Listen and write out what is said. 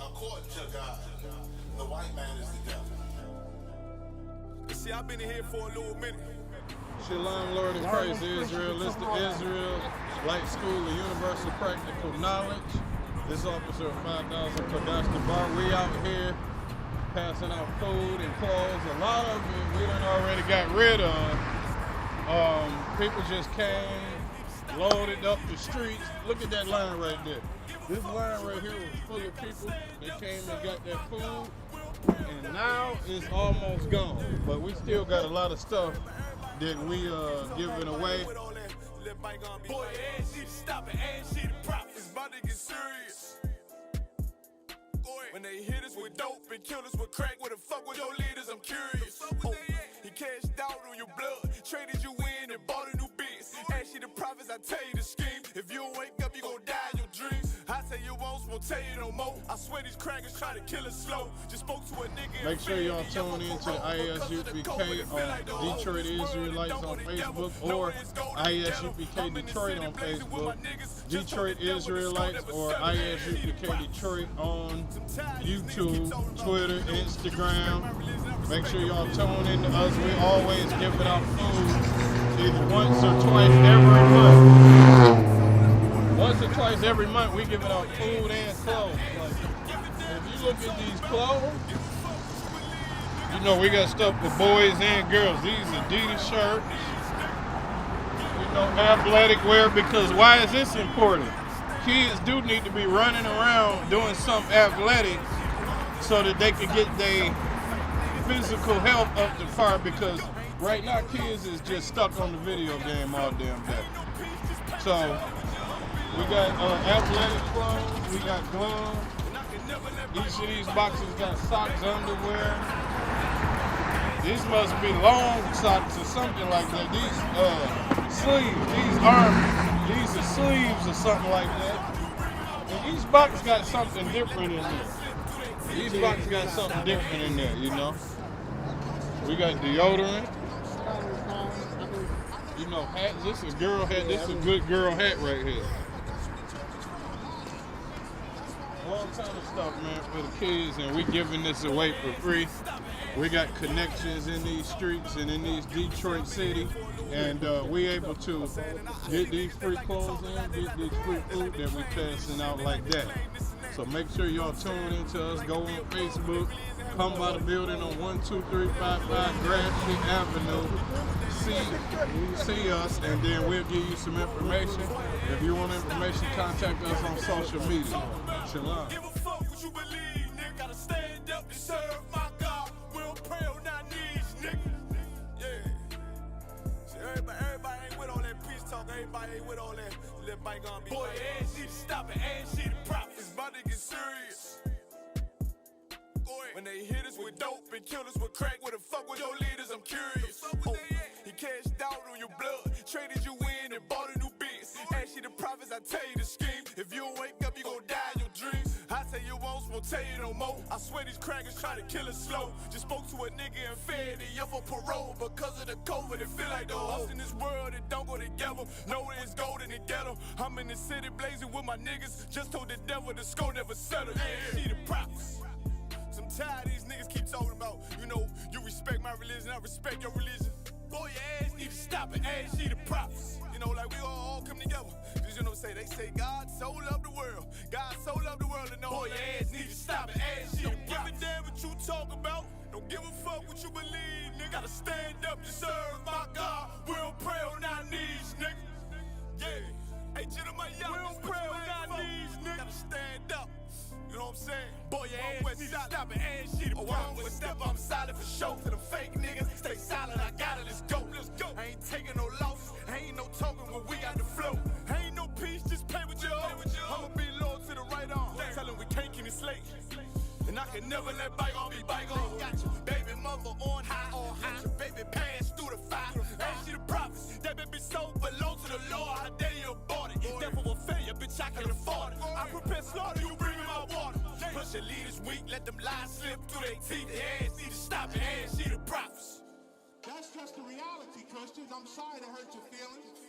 according to God, the white man is the devil. See, I've been in here for a little minute. Shalom, Lord in Christ, Israel. It's the Israel Light School of Universal Practical Knowledge. This officer of 5,000 Kodash Bar. We out here passing out food and clothes. A lot of it we done already got rid of. People just came, loaded up the streets. Look at that line right there. This line right here was full of people. They came and got their food, and now it's almost gone. But we still got a lot of stuff that we giving away. Boy, and she stop it, and she the prop. It's about to get serious. When they hit us with dope and kill us with crack, what the fuck with your leaders? I'm curious. Oh, he cashed out on your blood, traded you in and bought a new biz. And she the prophets, I tell you the scheme. If you don't wake up, you gon' die in your dreams. I say you won't tell you no more. I swear these crackers try to kill us slow. Just spoke to a nigga. Make sure y'all tune into the Isupk on Detroit Israelites on Facebook or Isupk Detroit on Facebook, Detroit Israelites or Isupk Detroit on YouTube, Twitter, Instagram. Make sure y'all tune in to us. We always give it out food either once or twice every month. Once or twice every month, we give it out food and clothes. Like, if you look at these clothes, you know we got stuff for boys and girls. These Adidas shirts, you know, athletic wear. Because why is this important? Kids do need to be running around doing something athletic so that they can get their physical health up to par. Because right now, kids is just stuck on the video game all damn day. So we got athletic clothes, we got gloves. Each of these boxes got socks, underwear. These must be long socks or something like that. These sleeves, these are sleeves or something like that. And each box got something different in there. Each box got something different in there, you know. We got deodorant. You know, hats. This is a girl hat. This is a good girl hat right here. All kind of stuff, man, for the kids, and we giving this away for free. We got connections in these streets and in these Detroit city, and we able to get these free clothes in, get this free food that we passing out like that. So make sure y'all tune into us. Go on Facebook, come by the building on 12355 Grafton Avenue. See us, and then we'll give you some information. If you want information, contact us on social media. Shalom. Give a fuck what you believe, nigga. Gotta stand up and serve my God. We don't pray on our knees, nigga. Yeah. See, everybody ain't with all that peace talk. Everybody ain't with all that. Let bygone be. Boy, and she stop it, and she the prop. It's about to get serious. When they hit us with dope and kill us with crack, what the fuck with your leaders? I'm curious. Oh, he cashed out on your blood, traded you in and bought a new biz. And she the prophets, I tell you the scheme. If you don't wake up, you gon' die in your dreams. I say you won't tell you no more. I swear these crackers try to kill us slow. Just spoke to a nigga and fed he up on parole because of the COVID. It feel like the host in this world that don't go together. Know that it's gold in the ghetto. I'm in the city blazing with my niggas. Just told the devil the score never settled. Yeah, she the prophets. I'm tired of these niggas keep talking about, you know, you respect my religion, I respect your religion. Boy, your ass need to stop it, ass she the prophets. You know, like we all come together. Cause you know, they say God so loved the world. God so loved the world, and know boy, your ass need to stop it, ass she the prophets. Don't give a damn what you talk about. Don't give a fuck what you believe, nigga. Gotta stand up to serve my God. We don't pray on our knees, nigga. Yeah. Hey, gentlemen, we don't pray on our knees, nigga. Gotta stand up. You know what I'm saying? Boy, your ass need to stop it, and she the problem. With step, I'm silent for show. To them fake niggas, stay silent, I got it, let's go. I ain't taking no loss, ain't no talking when we got the flow. Ain't no peace, just play with your own. I'ma be loyal to the right arm. Tell them we can't keep it slate. And I can never let bygone be bygone. Got your baby mother on high, got your baby pass through the fire. And she the prophets, that baby so belong to the Lord. How dare you abort it? Therefore will failure, bitch, I can afford it. I prepare slaughter, you bring me my water. Plus your leaders weak, let them lies slip through their teeth. Their ass need to stop it, and she the prophets. That's just the reality, Christians. I'm sorry to hurt your feelings.